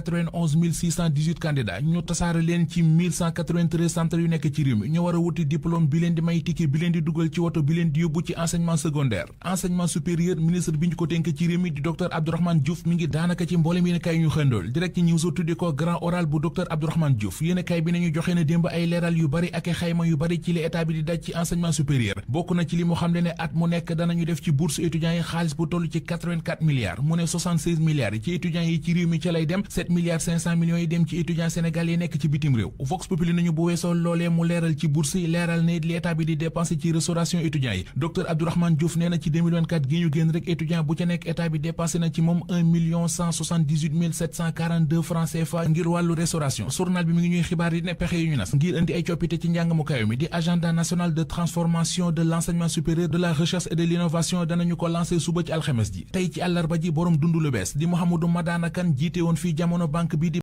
91 618 candidats ñu tasaare leen ci 1193 centres yu nekk ci réew mi ñu war a wuti diplôme bi leen di may ticket bi leen di dugal ci woto bi leen di yóbbu ci enseignement secondaire enseignement supérieur ministre bi ñu ko dénk ci réew mi di docteur Abdourahmane Diouf mi ngi daanaka ci mboolem yéen kay ñu xëndool direct news tuddi ko grand oral bu docteur Abdourahmane Diouf yéen kay bi nañu joxe na démb ay leeral yu bari ak xayma yu bari ci li état bi di daj ci enseignement supérieur bokk na ci li mu xam ne at mu nekk danañu def ci bourse étudiants yi xaalis bu toll ci 84 milliards mu ne 76 milliards yi ci étudiants yi ci réew mi ca lay dem 7 milliards 500 millions yi dem ci étudiants sénégalais yi nekk ci bitim réew Vox Populi nañu bu weesoo loolee mu leeral ci bourse yi leeral ne li état bi di dépensé ci restauration étudiants yi docteur Abdourahmane Diouf nee na ci 2024 gi ñu génn rek étudiant bu ca nekk état bi dépensé na ci moom 1 742 francs CFA ngir wàllu restauration journal bi mi ngi ñuy xibaar yi ne pexe yu ñu nas ngir indi ay coppite ci njàng mu kaw mi di agenda national de transformation de l'enseignement supérieur de la recherche et de l'innovation danañu ko lancé suba ci alxames ji tey ci àllarba ji borom dundu lu bees di Mouhamadou Madana Kane jiite woon fii jamono banque bi di